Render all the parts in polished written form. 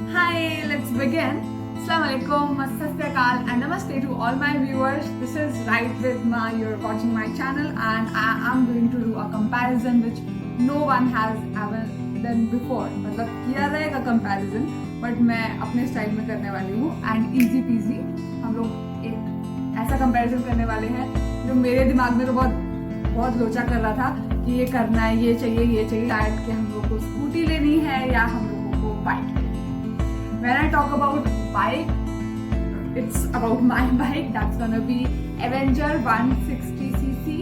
Hi, let's begin. Assalamualaikum, Assastiakal, and Namaste to all my viewers. This is Right with Ma. You're watching my channel, and I am going to do a comparison which no one has ever done before. मतलब किया रहेगा comparison, but मैं अपने style में करने वाली हूँ and easy peasy. हम लोग एक ऐसा comparison करने वाले हैं जो मेरे दिमाग में तो बहुत लोचा कर रहा था कि ये करना है, ये चाहिए शायद कि हम लोग को स्कूटी लेनी है या हम लोगों को बाइक लेनी है. When I talk about bike, it's about my bike. That's gonna be Avenger 160cc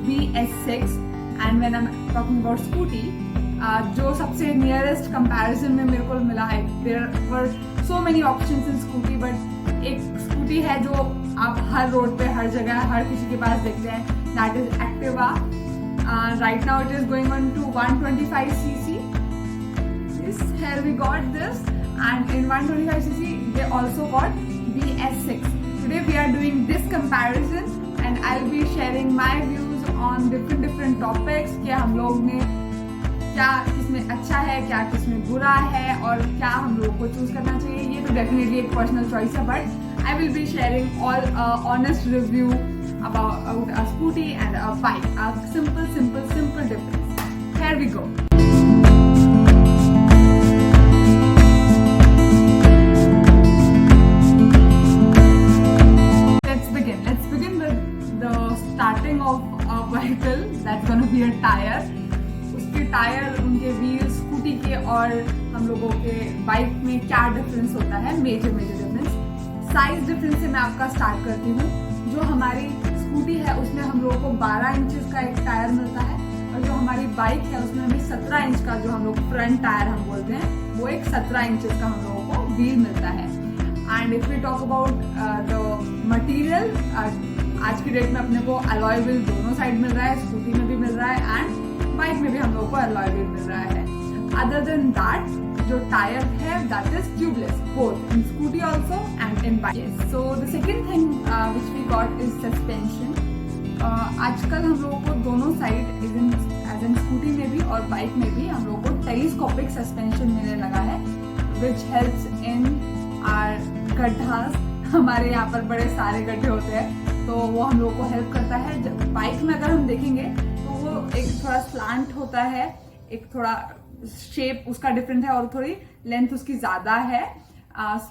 BS6. And when I'm talking about scooty, जो सबसे nearest comparison में मेरे को मिला है, there were so many options in scooty, but एक scooty है जो आप हर road पे हर जगह हर किसी के पास देखते हैं. That is Activa. Right now it is going on to 125cc. Yes, here we got this. And in 125cc they also got BS6. Today we are doing this comparison and I'll be sharing my views on different topics कि हम लोग ने क्या किसमें अच्छा है, क्या किसमें बुरा है और क्या हम लोग को चूज करना चाहिए. ये तो डेफिनेटली एक पर्सनल चॉइस है, but I will be sharing all honest review about a scooty and a bike. A simple difference. Here we go. Vehicle that's gonna be a tyre. उसके टायर, उनके wheel, scooty के और हम लोगों के bike में क्या डिफरेंस होता है, मेजर डिफरेंस. साइज डिफरेंस से मैं आपका स्टार्ट करती हूँ. जो हमारी स्कूटी है उसमें हम लोगों को 12 इंचेस का एक टायर मिलता है और जो हमारी बाइक है उसमें हमें 17 इंच का, जो हम लोग फ्रंट टायर हम बोलते हैं, वो एक 17 इंचेस का हम लोगों को व्हील मिलता है. And if we talk about the material, आज की डेट में अपने को अलॉय व्हील दोनों साइड मिल रहा है, स्कूटी में भी मिल रहा है एंड बाइक में भी हम लोग को अलॉय व्हील मिल रहा है. अदर देन दैट, जो टायर है that is tubeless, both in scooty also and in bike. So the second thing which we got is suspension. आजकल हम लोगों को दोनों साइड एज इन स्कूटी में भी और बाइक में भी हम लोग को टेलीस्कोपिक सस्पेंशन मिलने लगा है विच हेल्प्स इन आवर गड्ढास. हमारे यहाँ पर बड़े सारे गड्ढे होते हैं तो वो हम लोग को हेल्प करता है. बाइक में अगर हम देखेंगे तो वो एक थोड़ा स्लांट होता है, एक थोड़ा शेप उसका डिफरेंट है और थोड़ी लेंथ उसकी ज़्यादा है.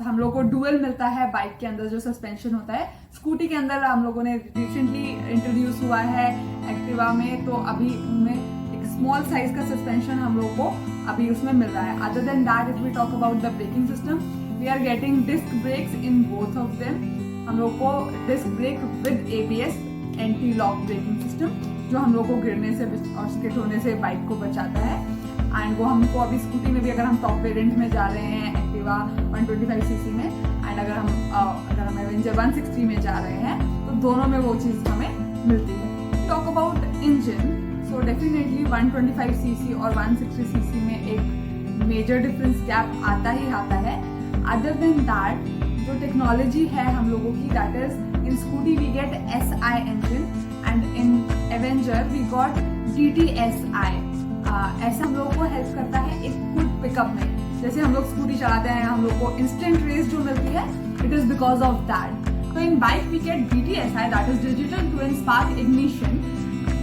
हम लोग को डुअल मिलता है बाइक के अंदर जो सस्पेंशन होता है. स्कूटी के अंदर हम लोगों ने रिसेंटली इंट्रोड्यूस हुआ है एक्टिवा में, तो अभी उनमें एक स्मॉल साइज का सस्पेंशन हम लोग को अभी उसमें मिल रहा है. Other than that, if we talk about the braking system, we are getting disc brakes in both of them. हम लोग को disc brake with ABS, anti lock braking system, जो हम लोग को गिरने से और स्किड होने से बाइक को बचाता है. एंड वो हमको अभी स्कूटी में भी, अगर हम टॉप वेरिएंट में जा रहे हैं एक्टिवा 125cc में, एंड अगर हम एवेंजर 160 में जा रहे हैं तो दोनों में वो चीज़ हमें मिलती है. Talk about engine, so definitely 125cc और 160cc में एक मेजर डिफरेंस गैप आता है. अदर देन दैट, जो टेक्नोलॉजी है हम लोगों की, that is in scooty we get SI engine and in Avenger we got DTSI. ऐसा हम लोगों को हेल्प करता है एक क्विक पिकअप में. जैसे हम लोग स्कूटी चलाते हैं, हम लोग को इंस्टेंट रेस जो मिलती है, it is because of that. तो in bike we get DTSI, that is digital twin spark ignition,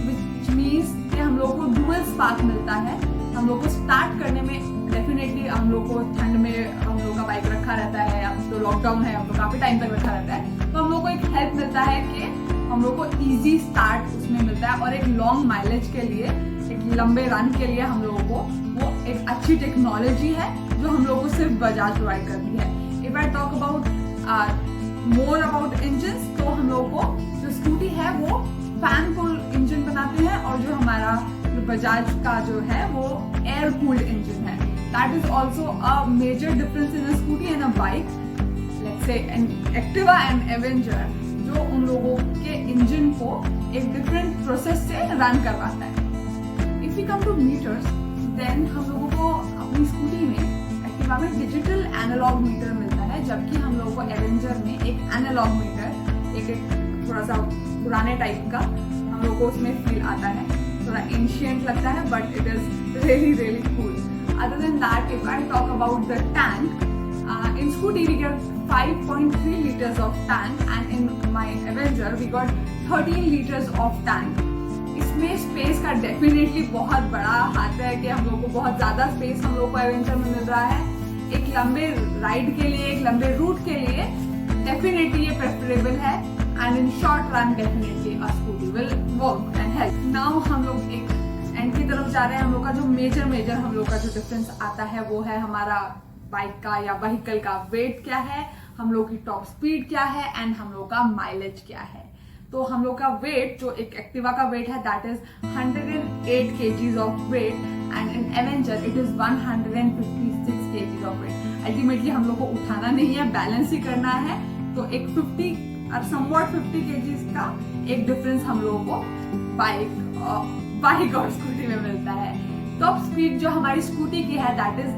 which means कि हम लोग को डुअल स्पार्क मिलता है. हम लोग को स्टार्ट करने में डेफिनेटली, हम लोग को ठंड में हम लोग का बाइक रखा रहता है, अब तो लॉकडाउन है, अब तो काफी टाइम तक रखा रहता है, तो हम लोग को एक हेल्प मिलता है कि हम लोग को इजी स्टार्ट उसमें मिलता है. और एक लॉन्ग माइलेज के लिए, एक लंबे रन के लिए हम लोगों को वो एक अच्छी टेक्नोलॉजी है जो हम लोग को सिर्फ बजाज प्रोवाइड करती है. If I talk about more about engine, तो हम लोग को जो स्कूटी है वो फैन कूल इंजन बनाते हैं और जो हमारा बजाज का जो है वो एयर कूल्ड इंजन है. That is also a major difference in a scooty and a bike. Let's say an Activa and Avenger, जो उन लोगों के इंजन को एक डिफरेंट प्रोसेस से रन करवाता है. If we come to meters, then हम लोगों को अपनी स्कूटी में, एक्टिवा में डिजिटल एनालॉग मीटर मिलता है, जबकि हम लोगों को एवेंजर में एक एनालॉग मीटर, एक थोड़ा सा पुराने टाइप का हम लोगों को उसमें फील आता है. थोड़ा एंशियंट लगता है, but it is really cool. Other than that, if I talk about the tank, In scooty we get 5.3 liters of tank and in my Avenger we got 13 liters of tank. इसमें space का definitely बहुत बड़ा हाथ है कि हम लोग को बहुत ज्यादा स्पेस हम लोग को एवेंचर में मिल रहा है। एक लंबे राइड के लिए, एक लंबे रूट के लिए डेफिनेटली ये प्रेफरेबल है and in short run definitely a scooty will work and help. Now हम लोग एक एंड की तरफ जा रहे हैं। हम लोग का जो मेजर हम लोग का जो डिफरेंस आता है वो है हमारा बाइक का या व्हीकल का वेट क्या है, हम लोग की टॉप स्पीड क्या है एंड हम लोग का माइलेज क्या है। तो हम लोग का वेट जो एक एक्टिवा का वेट है that is 108 kgs of weight and in Avenger it is 156 kgs of weight. Ultimately हम लोग को उठाना नहीं है, बैलेंस ही करना है। तो एक 50 और समवॉट 50 kgs का एक डिफरेंस हम लोगों को बाइक और स्कूटी में मिलता है। टॉप स्पीड जो हमारी स्कूटी की है दैट इज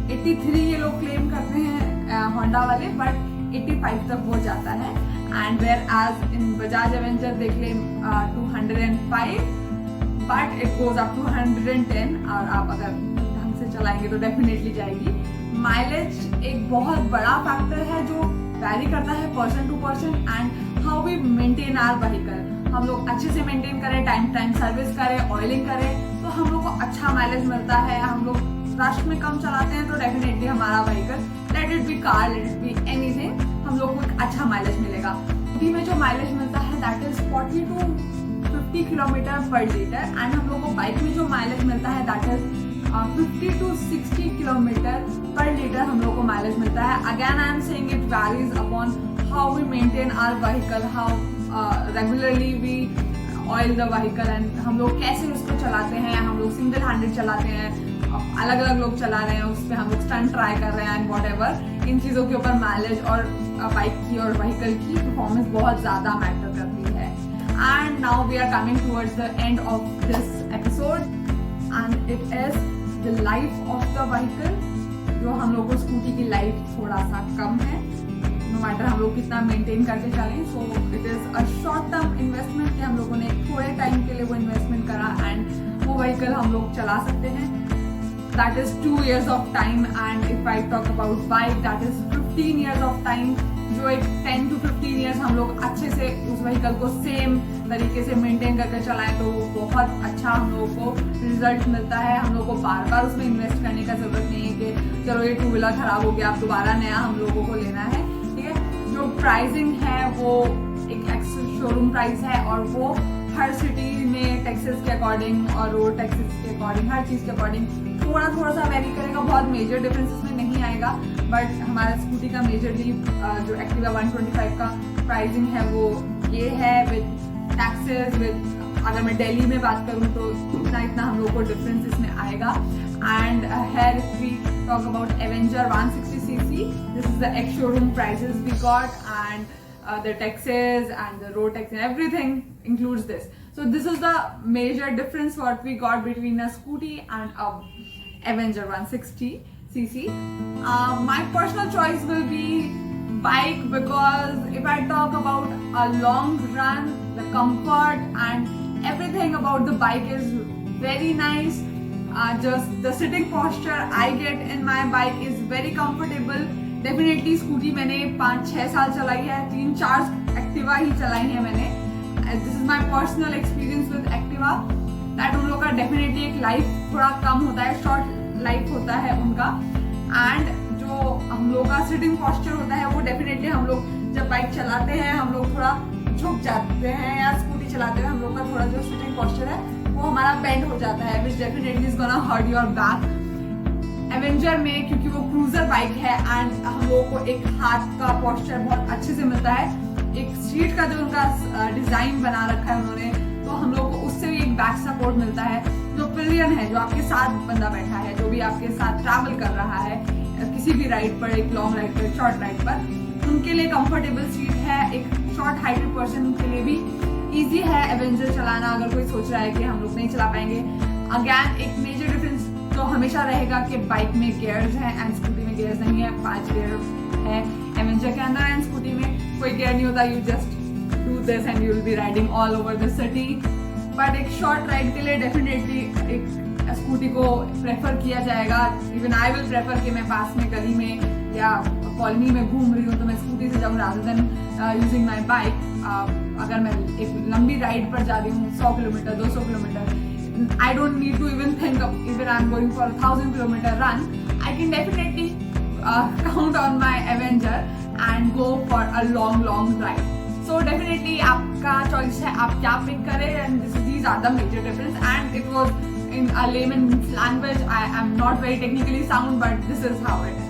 83 ये लोग क्लेम करते हैं होंडा वाले, बट 85 तक हो जाता है। And whereas in Bajaj Avenger they claim 205 but it goes up to 110 और आप अगर ढंग से चलाएंगे तो डेफिनेटली जाएगी। माइलेज एक बहुत बड़ा फैक्टर है जो वैरी करता है person to person and how we maintain our vehicle. हम लोग अच्छे से मेंटेन करें, टाइम सर्विस करें, ऑयलिंग करें तो हम लोग को अच्छा माइलेज मिलता है। हम लोग रश में कम चलाते हैं तो डेफिनेटली हमारा vehicle, let it be car, let it be anything, हम लोग को एक अच्छा माइलेज मिलेगा। स्कूटी में जो माइलेज मिलता है that is 40 to 50 kilometre per litre and हम लोग को बाइक में जो माइलेज मिलता है that is 50 to 60 kilometre per litre हम लोग को माइलेज मिलता है। Again I am saying it varies upon how we maintain our vehicle, how regularly we oil the vehicle and हम लोग कैसे उसको चलाते हैं। हम लोग सिंगल हैंडेड चलाते हैं, अलग अलग लोग चला रहे हैं, उस पर हम लोग स्टंट ट्राई कर रहे हैं एंड वॉट एवर। इन चीज़ों के ऊपर माइलेज और बाइक की और व्हीकल की परफॉर्मेंस बहुत ज़्यादा मैटर करती है। And now we are coming towards the end of this episode and it is the life of the vehicle. जो हम लोग को स्कूटी की लाइफ थोड़ा सा कम है, नो मैटर हम लोग कितना मेंटेन करके चलें। So it is a short term investment कि हम लोगों ने थोड़े टाइम के लिए वो इन्वेस्टमेंट करा एंड वो व्हीकल हम लोग चला सकते हैं। That is 2 years of time and if I talk about bike that is 15 years of time। जो एक 10 to 15 years हम लोग अच्छे से उस व्हीकल को सेम तरीके से मेंटेन करके चलाएं तो बहुत अच्छा हम लोगों को रिजल्ट मिलता है। हम लोग को बार बार उसमें इन्वेस्ट करने का जरूरत नहीं है कि चलो ये 2 व्हीलर खराब हो गया अब दोबारा नया हम लोगों को लेना है। ठीक है, जो प्राइसिंग है वो एक एक्स शोरूम प्राइस है और वो हर सिटी में टैक्सेस के अकॉर्डिंग और रोड टैक्सेस के अकॉर्डिंग हर चीज़ के अकॉर्डिंग थोड़ा सा वेरी करेगा। बहुत मेजर डिफरेंस इसमें नहीं आएगा, बट हमारा स्कूटी का मेजरली जो एक्टिवा 125 का प्राइसिंग है वो ये है विद टैक्सेस विद। अगर मैं दिल्ली में बात करूँ तो इतना हम लोग को डिफरेंस इसमें आएगा। And here if we talk about Avenger 160cc, this is the ex showroom prices we got and the taxes and the road tax and everything includes this. So this is the major difference what we got between a scooty and a Avenger 160cc. My personal choice will be bike because if I talk about a long run, the comfort and everything about the bike is very nice. Just the sitting posture I get in my bike is very comfortable. Definitely scooty मैंने 5-6 साल चलाई है, 3-4 Activa ही चलाई है मैंने। This is my personal experience with Activa that उन लोग का डेफिनेटली एक लाइफ थोड़ा कम होता है, शॉर्ट लाइफ होता है उनका। एंड जो हम लोग का सिटिंग पॉस्चर होता है वो डेफिनेटली हम लोग जब बाइक चलाते हैं हम लोग थोड़ा झुक जाते हैं या स्कूटी चलाते हैं हम लोग का थोड़ा जो सिटिंग पॉस्चर है वो हमारा बेंड हो जाता है which definitely is gonna hurt your back. Avenger में क्योंकि वो क्रूजर बाइक है एंड हम लोगों को एक हाथ का पोस्चर बहुत अच्छे से मिलता है, एक सीट का जो उनका डिजाइन बना रखा है उन्होंने तो हम लोग को उससे भी एक बैक सपोर्ट मिलता है। जो पिलियन है, जो आपके साथ बंदा बैठा है, जो भी आपके साथ ट्रैवल कर रहा है किसी भी राइड पर, एक लॉन्ग राइड पर, शॉर्ट राइड पर, उनके लिए कंफर्टेबल सीट है। एक शॉर्ट हाइटेड पर्सन के लिए भी ईजी है एवेंजर चलाना अगर कोई सोच रहा है कि हम लोग नहीं चला पाएंगे। अगेन एक मेजर डिफरेंस तो हमेशा रहेगा कि बाइक में गियर्स हैं एंड स्कूटी में गियर्स नहीं है। 5 गियर है एवेंजर के अंदर एंड स्कूटी में कोई गियर नहीं होता। You just do this and you will be riding all over the city. But एक शॉर्ट राइड के लिए डेफिनेटली एक स्कूटी को प्रेफर किया जाएगा। इवन आई विल प्रेफर कि मैं पास में गली में या कॉलोनी में घूम रही हूँ तो मैं स्कूटी से जाऊँ rather than using my bike. अगर मैं एक लंबी राइड पर जा रही हूँ 100 kilometre 200 kilometre, I don't need to even think even I am going for 1000 kilometre run, I can definitely count on my Avenger and go for a long ride. So definitely आपका choice है, आप क्या pick करें, and these are the major difference. And it was in a layman's language. I am not very technically sound, but this is how it is.